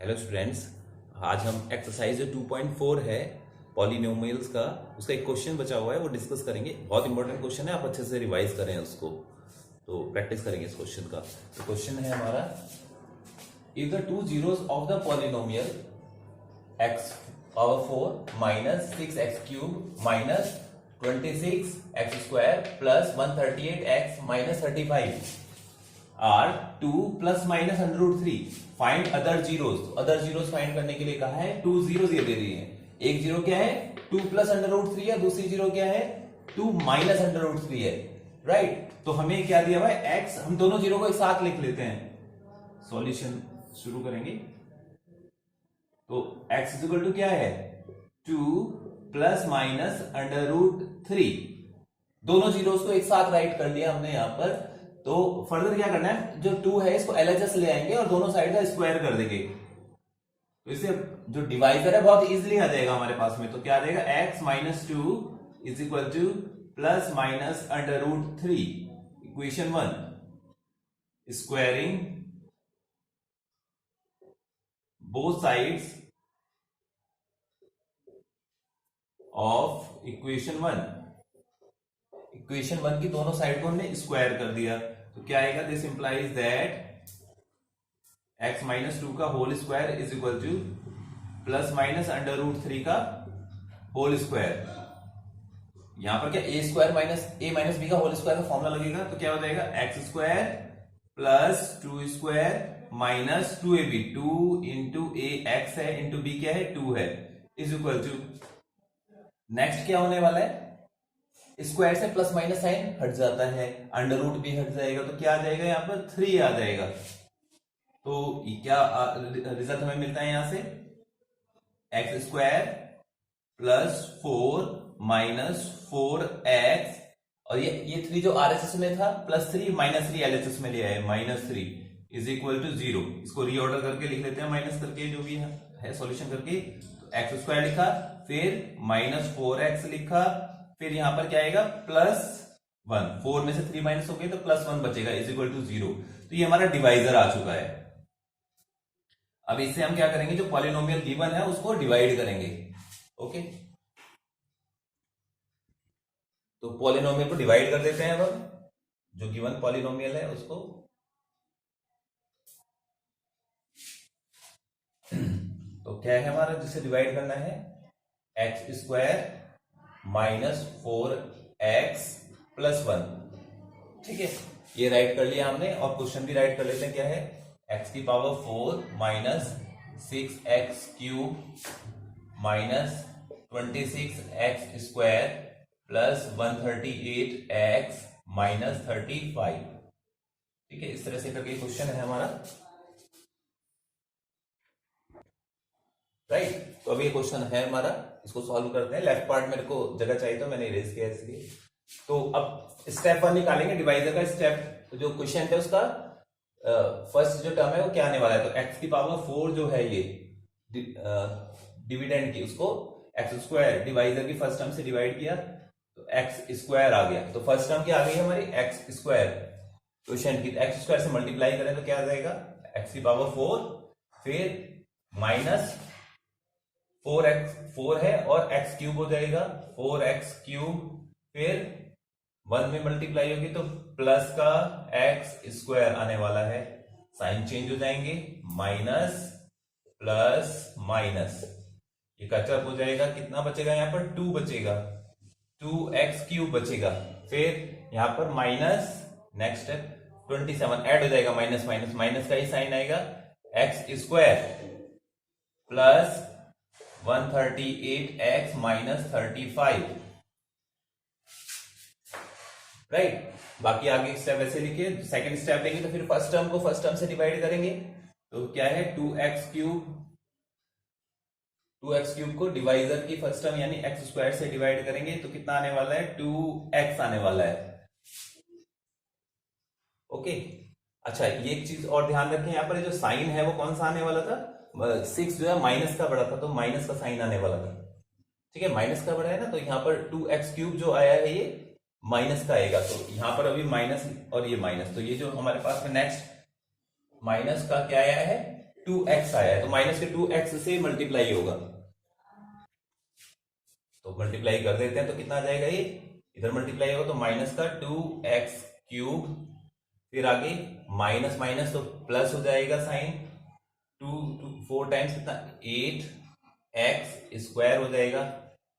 Hello students, आज हम exercise जो 2.4 है पॉलिनोमियल्स का, उसका एक क्वेश्चन बचा हुआ है वो डिस्कस करेंगे। बहुत इंपॉर्टेंट क्वेश्चन है, आप अच्छे से रिवाइज करें उसको, तो प्रैक्टिस करेंगे इस क्वेश्चन का। तो क्वेश्चन है हमारा, if the two zeros of the polynomial x power 4 minus 6x cube minus 26x square plus 138x minus 35 are 2 plus minus under root 3, find other zeros. Other zeros find करने के लिए कहा है, two zeros ये दे रही है। एक zero क्या है 2 प्लस अंडर रूट 3 है, दूसरी जीरो क्या है 2 माइनस अंडर रूट 3 है, राइट। तो हमें क्या दिया हुआ है x, हम दोनों जीरो को एक साथ लिख लेते हैं। सॉल्यूशन शुरू करेंगे तो x इज इक्वल टू क्या है 2 प्लस माइनस अंडर रूट 3, दोनों जीरोस को एक साथ राइट कर दिया हमने यहां पर। तो फर्दर क्या करना है, जो 2 है इसको LHS ले आएंगे और दोनों साइड का स्क्वायर कर देंगे। तो इससे जो डिवाइजर है बहुत इजीली आ जाएगा हमारे पास में। तो क्या आ जाएगा x minus 2 is equal to plus minus under root 3, equation 1, squaring both sides of equation 1। Equation 1 की दोनों साइड को हमने स्क्वायर कर दिया, तो क्या आएगा, this implies that x minus 2 का whole square is equal to plus minus under root 3 का होल स्क्वायर। यहां पर क्या a square minus a minus b का होल स्क्वायर का फॉर्मूला लगेगा, तो क्या हो जाएगा x square plus 2 square minus 2ab, 2 into a x है इंटू b क्या है 2 है, इज इक्वल टू नेक्स्ट क्या होने वाला है, स्क्वायर से प्लस माइनस साइन हट जाता है, अंडर रूट भी हट जाएगा, तो क्या आ जाएगा यहाँ पर 3 आ जाएगा। तो क्या रिजल्ट हमें मिलता है यहां से, x square plus 4 minus 4x, और ये 3 जो RHS में था प्लस 3 माइनस 3 LHS में लिया है माइनस 3 इज इक्वल टू 0। इसको रीऑर्डर करके लिख लेते हैं, माइनस करके जो भी है सॉल्यूशन करके। तो एक्स स्क्वायर लिखा, फिर माइनस 4x लिखा, फिर यहां पर क्या आएगा प्लस 1, 4 में से 3 माइनस हो गए तो प्लस 1 बचेगा इज इक्वल टू 0। तो ये हमारा डिवाइजर आ चुका है। अब इससे हम क्या करेंगे, जो पॉलिनोमियल गिवन है उसको डिवाइड करेंगे। ओके, तो पॉलिनोमियल को डिवाइड कर देते हैं। अब जो गिवन पॉलिनोमियल है उसको तो क्या है हमारा, जिसे डिवाइड करना है x square minus 4x plus 1, ठीक है, ये राइट कर लिया हमने। और क्वेश्चन भी राइट कर लेते हैं, क्या है x की power 4 minus 6x cube minus 26x square plus 138x minus 35, ठीक है। इस तरह से करके क्वेश्चन है हमारा, राइट। तो अभी ये क्वेश्चन है हमारा, इसको सॉल्व करते हैं। लेफ्ट पार्ट मेरे को जगह चाहिए तो मैंने इरेज किया इसलिए। तो अब स्टेप 1 निकालेंगे डिवाइजर का। स्टेप जो क्वेश्चन है उसका फर्स्ट जो टर्म है वो क्या आने वाला है, तो x की पावर 4 जो है ये डिविडेंड की, उसको एक्स स्क्वायर डिवाइजर की फर्स्ट टर्म से डिवाइड किया तो एक्स स्क्वायर आ गया। तो फर्स्ट टर्म क्या आ गई हमारी एक्स स्क्वायर, क्वेश्चन की एक्स स्क्वायर से मल्टीप्लाई करें तो क्या आ जाएगा x की पावर 4, फिर माइनस 4 है और x क्यूब हो जाएगा 4x क्यूब, फिर 1 में मल्टीप्लाई होगी तो प्लस का x स्क्वायर आने वाला है, साइन चेंज हो जाएंगे, माइनस प्लस माइनस, ये कचअप हो जाएगा, कितना बचेगा यहाँ पर 2 बचेगा, 2x क्यूब बचेगा, फिर यहाँ पर माइनस नेक्स्ट 27 ऐड हो जाएगा, माइनस माइनस माइनस का ही साइन आएगा, x square plus 138x minus 35, right. बाकी आगे स्टेप ऐसे लिखिए। सेकंड स्टेप लेंगे तो फिर फर्स्ट टर्म को फर्स्ट टर्म से डिवाइड करेंगे, तो क्या है 2x क्यूब को डिवाइजर की फर्स्ट टर्म यानी x स्क्वायर से डिवाइड करेंगे तो कितना आने वाला है 2x आने वाला है। ओके, अच्छा ये एक चीज और ध्यान रखें, यहाँ पर जो साइन है वो कौन सा आने वाला था, 6 जो है माइनस का बड़ा था तो माइनस का साइन आने वाला था, ठीक है, माइनस का बड़ा है ना, तो यहाँ पर 2x क्यूब जो आया है ये माइनस का आएगा, तो यहाँ पर अभी माइनस और ये माइनस, तो ये जो हमारे पास में नेक्स्ट माइनस का क्या आया है 2x आया है, तो माइनस के 2x से मल्टीप्लाई होगा, तो मल्टीप्लाई कर देते हैं, तो कितना आ जाएगा ये, इधर मल्टीप्लाई होगा तो माइनस का 2x³ फिर आगे माइनस माइनस तो प्लस हो जाएगा साइन, 4 टाइम्स कितना 8x² हो जाएगा,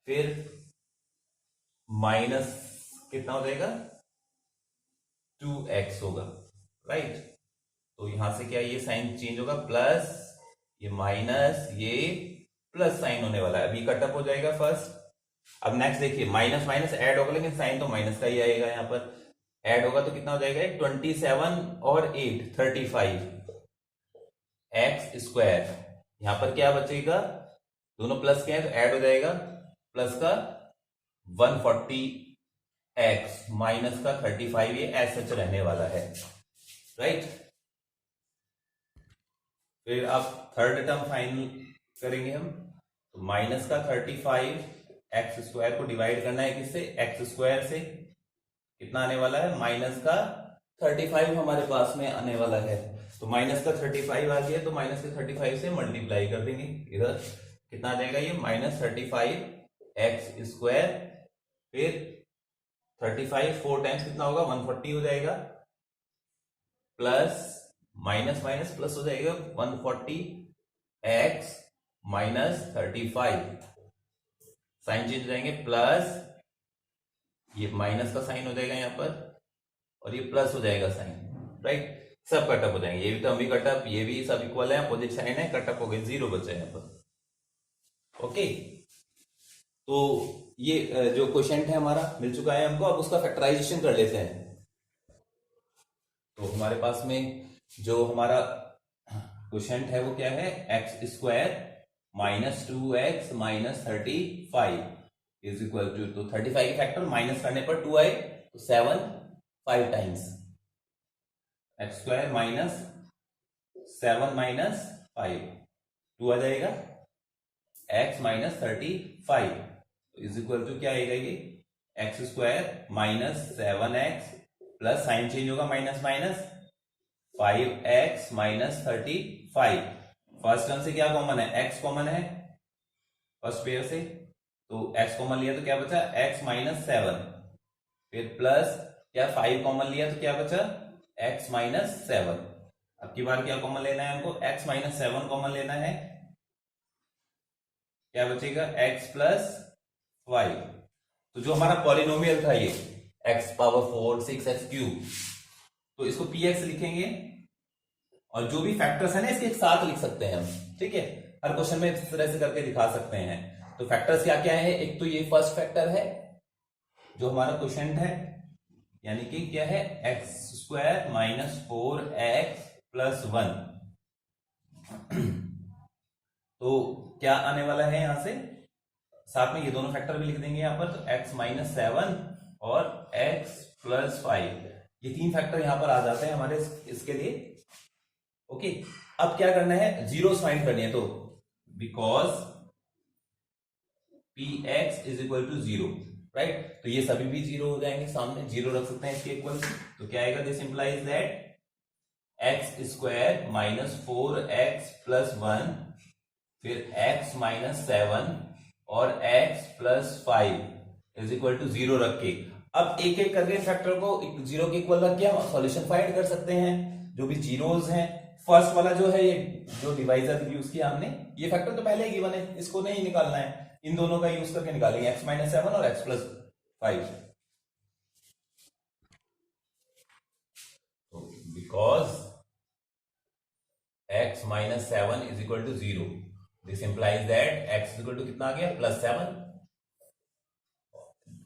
फिर माइनस कितना हो जाएगा 2x होगा, राइट। तो यहां से क्या ये साइन चेंज होगा, प्लस ये माइनस ये प्लस साइन होने वाला है, अभी कटअप हो जाएगा फर्स्ट। अब नेक्स्ट देखिए माइनस माइनस ऐड होगा, लेकिन साइन तो माइनस का ही आएगा, यहां पर ऐड होगा तो कितना हो जाएगा 27 और 8 35 x², यहां पर क्या बचेगा, दोनों प्लस के हैं तो ऐड हो जाएगा, प्लस का 140x माइनस का 35, ये एज सच रहने वाला है, राइट। फिर अब थर्ड टर्म फाइनल करेंगे हम, तो माइनस का 35x² को डिवाइड करना है किससे, x² से, कितना आने वाला है माइनस का 35 हमारे पास में आने वाला है, तो माइनस का 35 आ गया, तो माइनस के 35 से मल्टीप्लाई कर देंगे, इधर कितना आ जाएगा ये -35x², फिर 35 4 टाइम्स कितना होगा 140 हो जाएगा, प्लस माइनस माइनस प्लस हो जाएगा 140x -35, साइन चेंज हो जाएंगे, प्लस ये माइनस का साइन हो जाएगा यहां पर, और ये प्लस हो जाएगा साइन, राइट। सब कटअप हो जाएंगे, ये भी टर्म भी कटअप, ये भी सब इक्वल है, अपोजिट साइन है, कटअप हो गए, 0 बचा है यहां पर, ओके। तो ये जो क्वेश्चन है हमारा मिल चुका है हमको, अब उसका फैक्टराइजेशन कर लेते हैं। तो हमारे पास में जो हमारा क्वेश्चन है वो क्या है, x² -2x -35 is equal to, तो 35 के फैक्टर माइनस करने पर 2 आए, तो 7 5 टाइम्स x² -7 -5 2 आ जाएगा, x -35 इज इक्वल टू क्या आएगा ये x² -7x plus sign change होगा minus minus 5x -35, first term से क्या कॉमन है, x कॉमन है फर्स्ट पेयर से, तो x कॉमन लिया तो क्या बचा x -7, फिर प्लस क्या 5 कॉमन लिया तो क्या बचा x -7, अब की बार क्या कॉमन लेना है हमको, x -7 कॉमन लेना है, क्या बचेगा x + 5, तो जो हमारा पॉलिनोमियल था ये x⁴ 6x³, तो इसको px लिखेंगे, और जो भी फैक्टर्स है ना इसके एक साथ लिख सकते हैं हम, ठीक है, हर क्वेश्चन में इस तरह से करके दिखा सकते हैं। तो फैक्टर्स क्या क्या है, एक तो ये फर्स्ट फैक्टर है जो हमारा क्वेश्चन है, यानी कि क्या है x² -4x + 1, तो क्या आने वाला है यहां से, साथ में ये दोनों फैक्टर भी लिख देंगे यहां पर, तो x -7 और x + 5, ये 3 फैक्टर यहां पर आ जाते हैं हमारे इसके लिए, ओके। अब क्या करना है, जीरोस फाइंड करनी है, तो बिकॉज px = 0, राइट, तो ये सभी भी 0 हो जाएंगे, सामने 0 रख सकते हैं इसके इक्वल, तो क्या आएगा, this implies that x² -4x + 1 फिर x -7 और x + 5 = 0 रख के, अब एक एक करके फैक्टर को 0 के इक्वल रख के हम सॉल्यूशन फाइंड कर सकते हैं, जो भी जीरोस हैं। फर्स्ट वाला जो है, ये जो डिवाइजर यूज किया हमने, ये फैक्टर तो पहले ही गिवन है, इसको नहीं निकालना है, इन दोनों का यूज करके निकालेंगे x -7 और x + 5, तो because x -7 = 0, this implies that x कितना आ गया +7,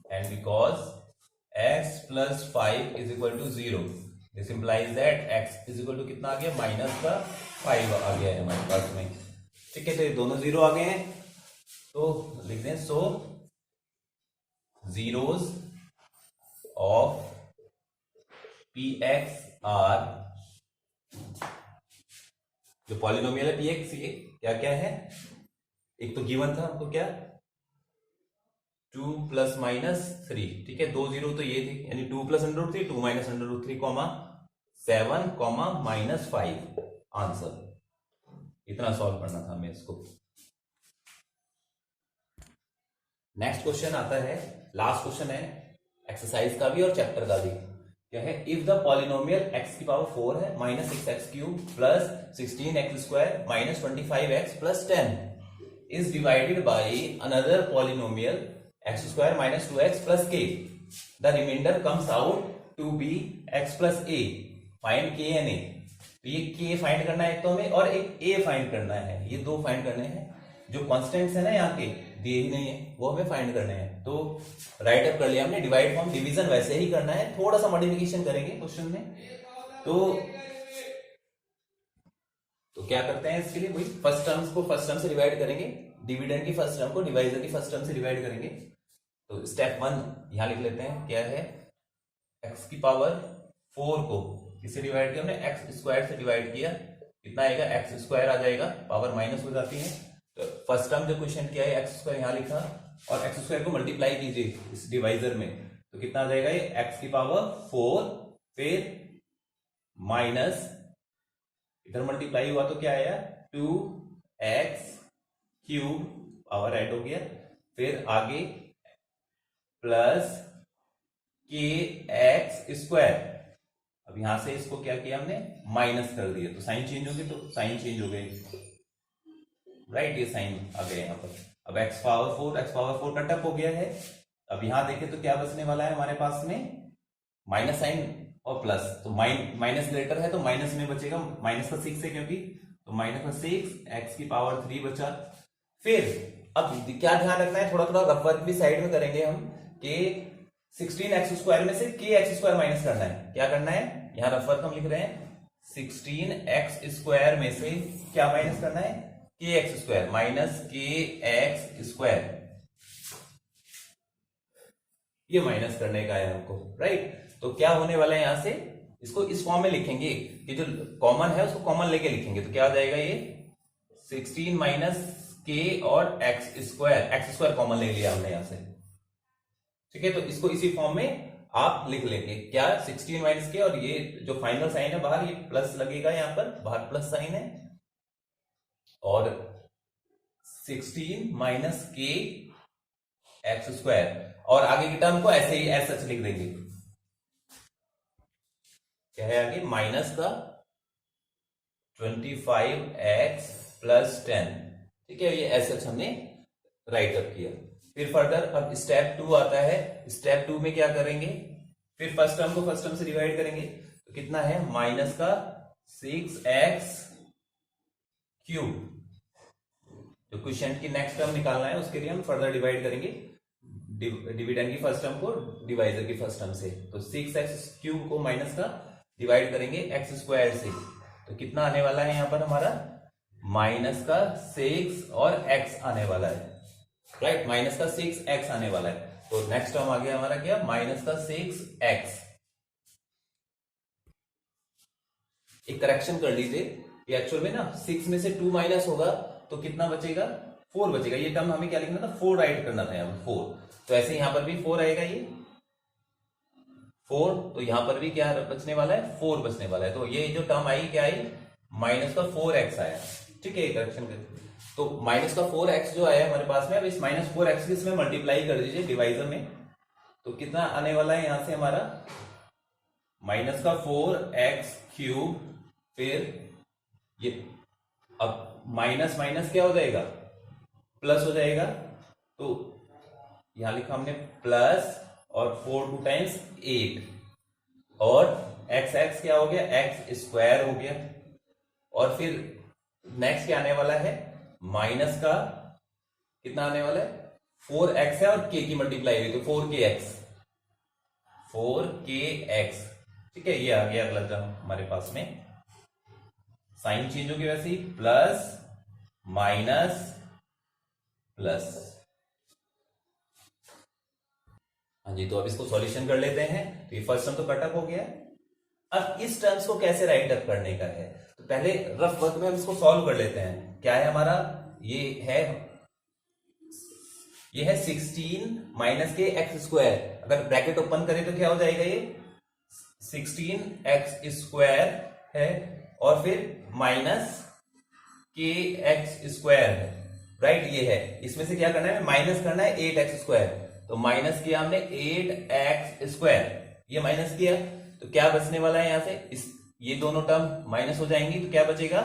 and because x + 5 = 0, this implies that x = कितना आ गया -5 आ गया है हमारे पास में, ठीक है, तो ये दोनों 0 आ गए हैं, तो लिख दें, सो zeros of px are, जो पॉलिनोमियल है px, ये क्या क्या है, एक तो गिवन था हमको क्या 2 ± 3, ठीक है, 2 0 तो ये थी, यानी 2 + √3 2 - √3, 7, -5 आंसर। इतना सॉल्व करना था हमें इसको। नेक्स्ट क्वेश्चन आता है, लास्ट क्वेश्चन है एक्सरसाइज का भी और चैप्टर का भी। क्या है, इफ द पॉलिनोमियल x की पावर 4 है minus 6x cube plus 16x square minus 25x plus 10 is divided by another polynomial x square minus 2x plus k, the remainder comes out to be x plus a, find k and a। तो ये k find करना है एक तो हमें, और एक a find करना है, ये दो फाइंड करने हैं। जो कॉन्स्टेंट्स है ना यहाँ के दिए ही नहीं है, वो हमें फाइंड करने हैं। तो राइट अप कर लिया हमने, डिवाइड फॉर्म डिवीजन वैसे ही करना है, थोड़ा सा मॉडिफिकेशन करेंगे क्वेश्चन में। तो क्या करते हैं इसके लिए, वही फर्स्ट टर्म्स को फर्स्ट टर्म से डिवाइड करेंगे, डिविडेंड की फर्स्ट टर्म को डिवाइजर की फर्स्ट टर्म से डिवाइड करेंगे। तो स्टेप 1 यहां लिख लेते हैं, क्या है, x की पावर 4 को किससे डिवाइड किया हमने, x स्क्वायर से डिवाइड किया, कितना आएगा, x स्क्वायर आ जाएगा, पावर माइनस हो जाती है। तो फर्स्ट टर्म जो क्वेश्चन किया है x स्क्वायर यहां लिखा, और x स्क्वायर को मल्टीप्लाई कीजिए इस डिवाइजर में, तो कितना आ जाएगा, ये x की पावर 4 फिर माइनस, इधर मल्टीप्लाई हुआ तो क्या आया, 2x क्यूब, पावर ऐड हो गया, फिर आगे प्लस के एक्स स्क्वायर। अब यहां से इसको क्या किया हमने, माइनस कर दिया, तो साइन चेंज हो गई, तो साइन चेंज हो गई, राइट, ये साइन आ गया यहाँ पर। अब x पावर 4 कटअप हो गया है। अब यहां देखें तो क्या बचने वाला है हमारे पास में, माइनस साइन और प्लस, तो माइनस ग्रेटर है तो माइनस में बचेगा, माइनस का 6 है क्योंकि, तो माइनस का 6 x की पावर 3 बचा। फिर अब क्या ध्यान रखना है, थोड़ा थोड़ा रफ वर्क भी साइड में करेंगे हम, कि 16x स्क्वायर में से kx स्क्वायर माइनस करना है। क्या करना है, यहां रफ वर्क हम लिख रहे हैं, 16x स्क्वायर में से क्या माइनस करना है, kx square minus kx square, ये माइनस करने का है हमको, राइट। तो क्या होने वाला है, यहां से इसको इस फॉर्म में लिखेंगे कि जो कॉमन है उसको कॉमन लेके लिखेंगे, तो क्या हो जाएगा, ये 16 माइनस के और एक्स स्क्वायर कॉमन ले लिया हमने यहां से, ठीक है। तो इसको इसी फॉर्म में आप लिख लेंगे, क्या, 16 माइनस के, और ये जो फाइनल साइन है बाहर, ये प्लस लगेगा, यहां पर बाहर प्लस साइन है, और 16 माइनस के एक्स स्क्वायर, और आगे की टर्म को ऐसे ही ऐसा लिख देंगे, क्या है आगे, माइनस का 25x प्लस 10, ठीक है, ये ऐसा हमने राइट अप किया। फिर फर्दर अब स्टेप 2 आता है, स्टेप 2 में क्या करेंगे, फिर फर्स्ट टर्म को फर्स्ट टर्म से डिवाइड करेंगे, तो कितना है, माइनस का 6x क्यूब, जो क्वेश्चन की नेक्स्ट टर्म निकालना है उसके लिए हम फर्दर डिवाइड करेंगे डिविडेंड की फर्स्ट टर्म को डिवाइजर की फर्स्ट टर्म से। तो 6x क्यूब को माइनस का डिवाइड करेंगे x स्क्वायर से, तो कितना आने वाला है यहाँ पर हमारा, माइनस का 6 और x आने वाला है, राइट, माइनस का 6x आने वाला है। तो नेक्स्ट टर्म आ गया हमारा क्या, माइनस का 6x। एक करेक्शन कर लीजिए, ये एक्चुअल में ना 6 में से 2 माइनस होगा तो कितना बचेगा, 4 बचेगा। ये टर्म हमें क्या लिखना था, 4 राइट करना था यहाँ पर 4, तो ऐसे यहां पर भी 4 आएगा, ये 4, तो यहां पर भी क्या बचने वाला है, 4 बचने वाला है। तो ये जो टर्म आई क्या आई, माइनस का 4x आया, ठीक है, करेक्शन करते। तो माइनस का 4x जो आया हमारे पास में, अब इस माइनस 4x के इसमें मल्टीप्लाई कर दीजिए डिवाइजर में, तो कितना आने वाला है यहां से हमारा, माइनस का 4x क्यूब, फिर ये अब माइनस माइनस क्या हो जाएगा, प्लस हो जाएगा, तो यहां लिखा हमने प्लस, और 4 2 टाइम्स 8, और x x क्या हो गया, x स्क्वायर हो गया, और फिर नेक्स्ट क्या आने वाला है, माइनस का कितना आने वाला है, 4x है और k की मल्टीप्लाई हुई, तो 4kx, ठीक है, ये आ गया अगला टर्म हमारे पास में, साइन चेंज हो गया वैसे ही, प्लस माइनस प्लस। हाँ जी, तो अब इसको सॉल्यूशन कर लेते हैं। तो ये फर्स्ट टर्म तो कटअप हो गया, अब इस टर्म्स को कैसे राइट अप करने का है, तो पहले रफ वर्क में हम इसको सॉल्व कर लेते हैं। क्या है हमारा, ये है 16 माइनस के एक्स स्क्वायर, अगर ब्रैकेट ओपन करें तो क्या हो जाएगा, ये 16x स्क्वायर है, और फिर माइनस के एक्स स्क्वायर है, राइट, ये है। इसमें से क्या करना है, माइनस करना है 8x स्क्वायर। तो माइनस किया हमने 8x स्क्वायर, ये माइनस किया, तो क्या बचने वाला है यहां से, ये दोनों टर्म माइनस हो जाएंगी, तो क्या बचेगा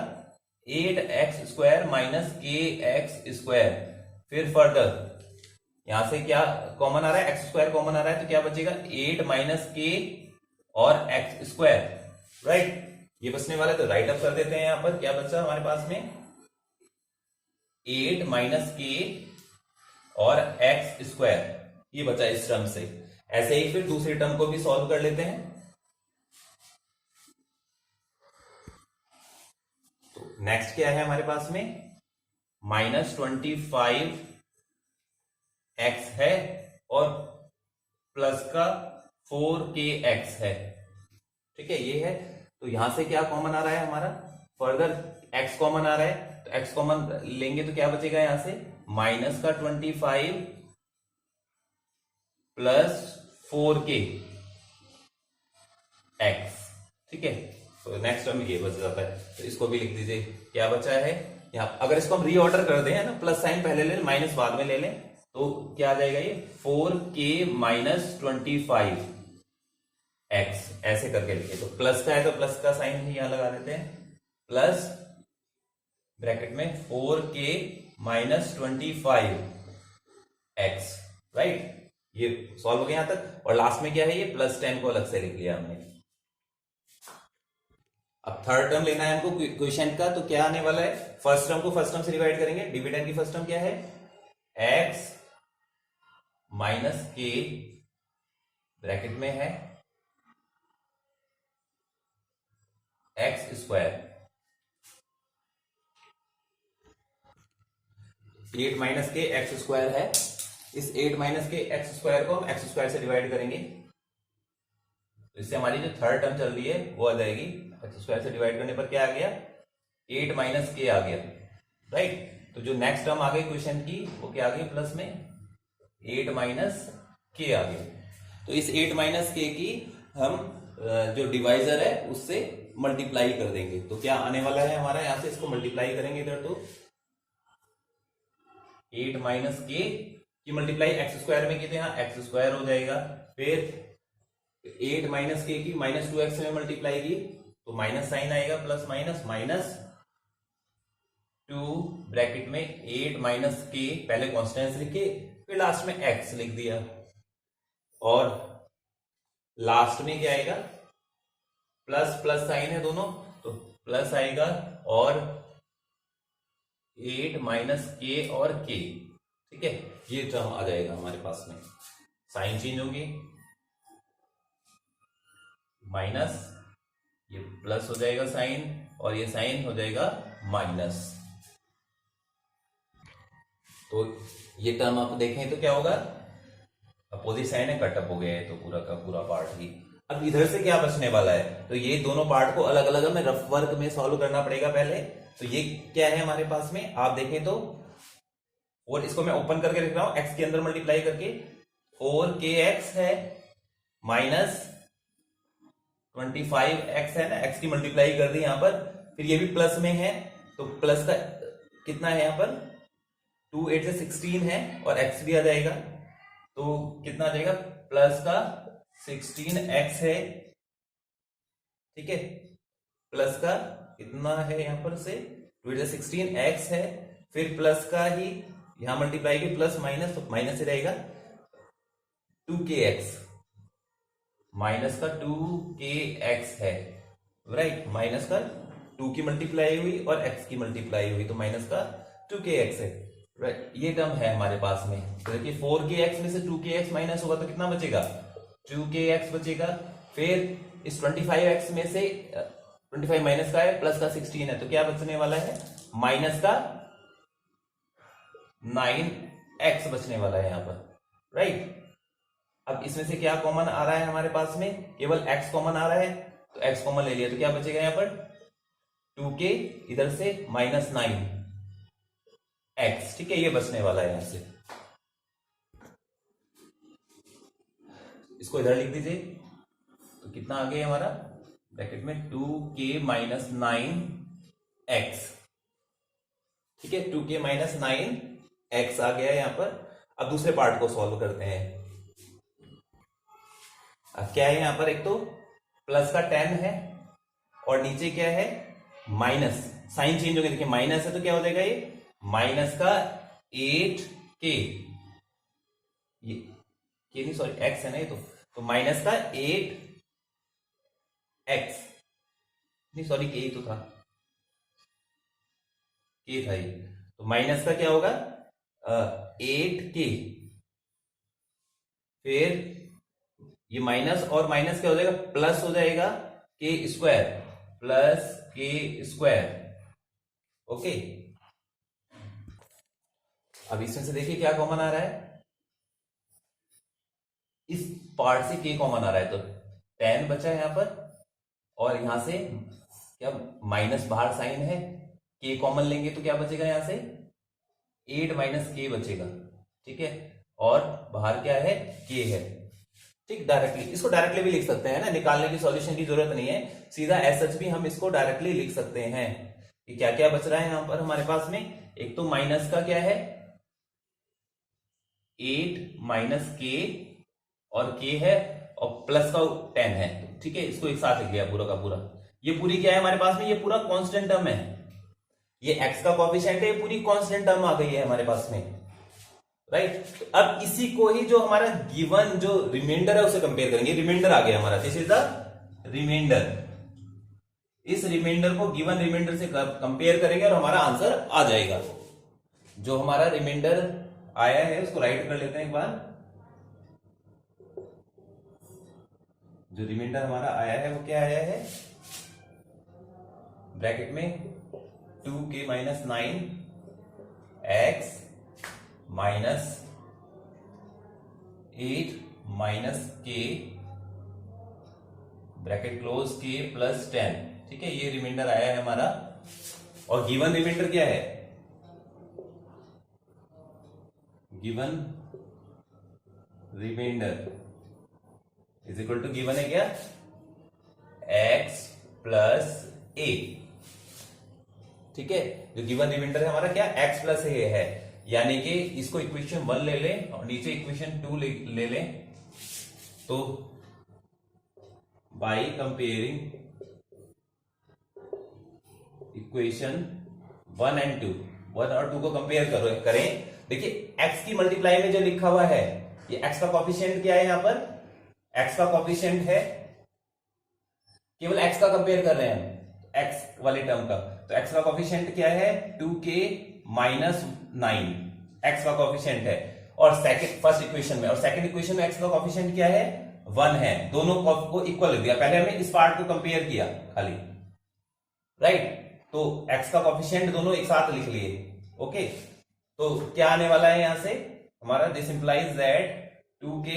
8x स्क्वायर माइनस के एक्स स्क्वायर। फिर फर्दर यहां से क्या कॉमन आ रहा है, एक्स स्क्वायर कॉमन आ रहा है, तो क्या बचेगा 8 माइनस के और एक्स स्क्वायर, राइट, ये बचने वाला है। तो राइट अप कर देते हैं, यहां पर क्या बचा हमारे पास में 8 माइनस के और एक्स स्क्वायर, ये बचा इस टर्म से। ऐसे ही फिर दूसरे टर्म को भी सॉल्व कर लेते हैं। तो नेक्स्ट क्या है हमारे पास में, -25 एक्स है और प्लस का 4k एक्स है, ठीक है, ये है। तो यहां से क्या कॉमन आ रहा है हमारा, फर्दर x कॉमन आ रहा है, तो x कॉमन लेंगे तो क्या बचेगा यहां से माइनस का 25 प्लस 4k एक्स, ठीक है। तो नेक्स्ट टर्म ये बच जाता है, तो इसको भी लिख दीजिए, क्या बचा है यहाँ। अगर इसको हम रीऑर्डर कर दें, है ना, प्लस साइन पहले ले लें, माइनस बाद में ले लें, तो क्या आ जाएगा ये 4k माइनस 25 एक्स, ऐसे करके लिखे। तो प्लस का है तो प्लस का साइन ही यहां लगा देते हैं, प्लस ब्रैकेट में 4k माइनस 25 एक्स, राइट, ये सॉल्व हो गया यहां तक। और लास्ट में क्या है, ये प्लस 10 को अलग से लिख लिया हमने। अब थर्ड टर्म लेना है हमको क्वेश्चन का, तो क्या आने वाला है, फर्स्ट टर्म को फर्स्ट टर्म से डिवाइड करेंगे। डिविडेंड की फर्स्ट टर्म क्या है, एक्स माइनस के ब्रैकेट में है एक्स स्क्वायर, 8 माइनस के एक्स स्क्वायर है। इस 8 माइनस के एक्स स्क्वायर को हम एक्स स्क्वायर से डिवाइड करेंगे, तो इससे हमारी जो थर्ड टर्म चल रही है वो आ जाएगी। एक्स स्क्वायर से डिवाइड करने पर क्या आ गया, 8 माइनस के आ गया, राइट। तो जो नेक्स्ट टर्म आ गई क्वेश्चन की वो क्या आ गई, प्लस में 8 माइनस के आ गया। तो इस 8 माइनस के की हम जो डिवाइजर है उससे मल्टीप्लाई कर देंगे, तो क्या आने वाला है हमारा, यहां से इसको मल्टीप्लाई करेंगे इधर, तो 8 माइनस के की मल्टीप्लाई एक्स स्क्वायर में की तो यहाँ एक्स स्क्वायर हो जाएगा। फिर 8 माइनस के की माइनस 2x में मल्टीप्लाई की तो माइनस साइन आएगा, प्लस माइनस माइनस 2 ब्रैकेट में 8 माइनस के, पहले कॉन्स्टेंट्स लिखे फिर लास्ट में x लिख दिया, और लास्ट में क्या आएगा, प्लस प्लस साइन है दोनों, तो प्लस आएगा, और 8 माइनस के और k, ठीक है, ये टर्म आ जाएगा हमारे पास में। साइन चेंज होगी, माइनस, ये प्लस हो जाएगा साइन, और ये साइन हो जाएगा माइनस। तो ये टर्म आप देखें तो क्या होगा, अपोजिट साइन है, कटअप हो गया है, तो पूरा का पूरा पार्ट ही। अब इधर से क्या बचने वाला है, तो ये दोनों पार्ट को अलग अलग हमें रफ वर्क में सॉल्व करना पड़ेगा पहले। तो ये क्या है हमारे पास में, आप देखें तो, और इसको मैं ओपन करके लिख रहा हूं, एक्स के अंदर मल्टीप्लाई करके 4kx है, माइनस 25x है ना, एक्स की मल्टीप्लाई कर दी यहां पर, फिर ये भी प्लस में है, तो प्लस का कितना है यहां पर 2 8 से 16 है, और x भी आ जाएगा, तो कितना आ जाएगा, प्लस का 16x है, ठीक है, प्लस का कितना है यहां पर से 2 8 से 16x है, फिर प्लस का ही यहां मल्टीप्लाई की प्लस माइनस, तो माइनस से रहेगा 2kx, माइनस का 2kx है, राइट, माइनस का 2 की मल्टीप्लाई हुई और x की मल्टीप्लाई हुई, तो माइनस का 2kx है, राइट, ये टर्म है हमारे पास में। तो देखिए 4kx में से 2kx माइनस होगा तो कितना बचेगा, 2kx बचेगा। फिर इस 25x में से 25 माइनस का है, प्लस का 16 है, तो क्या बचने वाला है, माइनस का 9x बचने वाला है यहां पर, राइट। अब इसमें से क्या कॉमन आ रहा है हमारे पास में, केवल x कॉमन आ रहा है, तो x कॉमन ले लिया, तो क्या बचेगा यहां पर 2k, इधर से माइनस 9x, ठीक है, ये बचने वाला है यहां से। इसको इधर लिख दीजिए, तो कितना आ गया हमारा, ब्रैकेट में 2k माइनस 9x, ठीक है, 2k माइनस 9x आ गया है यहां पर। अब दूसरे पार्ट को सॉल्व करते हैं। अब क्या है यहां पर, एक तो प्लस का 10 है और नीचे क्या है माइनस, साइन चेंज हो गया, देखिए माइनस है तो क्या हो जाएगा ये माइनस का 8k, ये के नहीं सॉरी x है ना ये, तो माइनस का 8x, नहीं सॉरी के ही तो था, के था ये, तो माइनस का क्या होगा 8k, फिर ये माइनस और माइनस क्या हो जाएगा प्लस हो जाएगा के स्क्वायर, प्लस के स्क्वायर। ओके, अब इसमें से देखिए क्या कॉमन आ रहा है, इस पार्ट से के कॉमन आ रहा है, तो 10 बचा है यहां पर, और यहां से क्या माइनस बाहर साइन है, के कॉमन लेंगे तो क्या बचेगा यहां से 8 माइनस के बचेगा, ठीक है, और बाहर क्या है के है, ठीक। डायरेक्टली इसको डायरेक्टली भी लिख सकते हैं ना, निकालने की सॉल्यूशन की जरूरत नहीं है, सीधा एसएच भी हम इसको डायरेक्टली लिख सकते हैं कि क्या क्या बच रहा है यहां पर हमारे पास में। एक तो माइनस का क्या है 8 माइनस के, और के है और प्लस का 10 है, ठीक है, इसको एक साथ लिख लिया पूरा का पूरा। ये पूरी क्या है हमारे पास में, ये पूरा कांस्टेंट टर्म है, ये x का कोएफिशिएंट है, ये पूरी कांस्टेंट टर्म आ गई है हमारे पास में, राइट। तो अब इसी को ही जो हमारा गिवन जो रिमाइंडर है उसे कंपेयर करेंगे, रिमाइंडर आ गया हमारा, दिस इज द रिमाइंडर, इस रिमाइंडर को गिवन रिमाइंडर से कंपेयर करेंगे और हमारा आंसर आ जाएगा। जो हमारा रिमाइंडर आया है उसको राइट कर लेते हैं एक बार। जो रिमाइंडर हमारा आया है वो क्या आया है, ब्रैकेट में 2k minus 9x minus 8 minus k bracket close k plus 10, ठीक है, ये रिमाइंडर आया है हमारा। और गिवन रिमाइंडर क्या है, given remainder is equal to given है क्या x प्लस a, ठीक है, जो गिवन रिमाइंडर है हमारा क्या x प्लस a है, यानी कि इसको इक्वेशन 1 ले लें और नीचे इक्वेशन 2 ले लें, तो बाय कंपेयरिंग इक्वेशन 1 एंड 2, 1 और 2 को कंपेयर करें, देखिए x की मल्टीप्लाई में जो लिखा हुआ है ये x का कोएफिशिएंट क्या है, यहां पर x का कोएफिशिएंट है, केवल x का कंपेयर कर रहे हैं हम x वाले टर्म का, तो x का कोएफिशिएंट क्या है 2k माइनस 9, x का कोएफिशिएंट है, और सेकंड फर्स्ट इक्वेशन में, और सेकंड इक्वेशन में x का कोएफिशिएंट क्या है 1 है, दोनों को इक्वल लिख दिया, पहले हमने इस पार्ट को कंपेयर किया खाली, राइट, तो x का कोएफिशिएंट दोनों एक साथ लिख लिए। ओके, तो क्या आने वाला है यहां से हमारा, this implies that 2k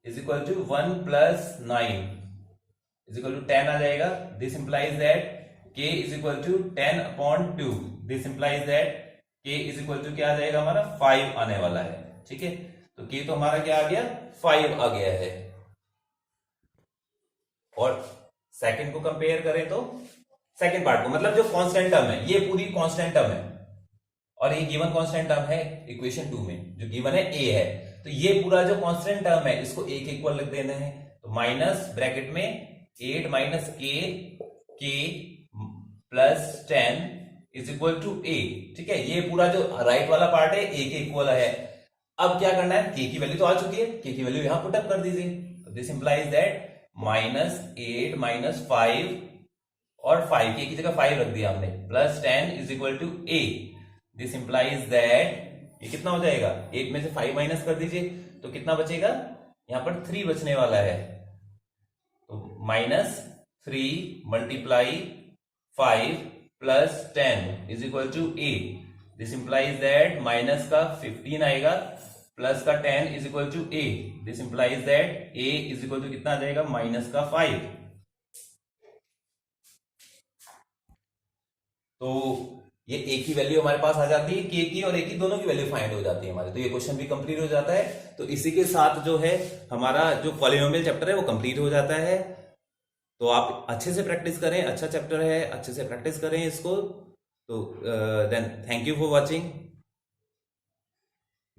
is equal to 1 plus 9 is equal to 10 आ जाएगा, this implies that k is equal to 10 upon 2, this implies that k is equal to क्या आ जाएगा हमारा 5 आने वाला है, ठीक है, तो k तो हमारा क्या आ गया 5 आ गया है। और सेकंड को कंपेयर करें तो सेकंड पार्ट को, मतलब जो कांस्टेंट टर्म है ये पूरी कांस्टेंट टर्म है, और ये गिवन कांस्टेंट टर्म है इक्वेशन 2 में, जो गिवन है a है, तो ये पूरा जो कांस्टेंट टर्म है इसको a के इक्वल लिख देना है, तो माइनस ब्रैकेट में 8 minus k plus 10 is equal to a, ठीक है, ये पूरा जो राइट वाला पार्ट है a के इक्वल है। अब क्या करना है, k की वैल्यू तो आ चुकी है, k की वैल्यू यहां पुट अप कर दीजिए, तो this implies that minus 8 minus 5 और 5 k की जगह 5 रख दिया हमने, plus 10 is equal to a, this implies that ये कितना हो जाएगा, 8 में से 5 माइनस कर दीजिए तो कितना बचेगा, यहां पर 3 बचने वाला है, तो minus 3 multiply 5 plus 10 is equal to a, this implies that minus का 15 आएगा प्लस का 10 is equal to a, this implies that a is equal to कितना आ जाएगा माइनस का 5। तो ये a की वैल्यू हमारे पास आ जाती है, k की और a की दोनों की वैल्यू फाइंड हो जाती है हमारे, तो ये क्वेश्चन भी कंप्लीट हो जाता है। तो इसी के साथ जो है हमारा जो पॉलिनोमियल चैप्टर है वो कंप्लीट हो जाता है। तो आप अच्छे से प्रैक्टिस करें, अच्छा चैप्टर है, अच्छे से प्रैक्टिस करें इसको। तो then thank you for watching.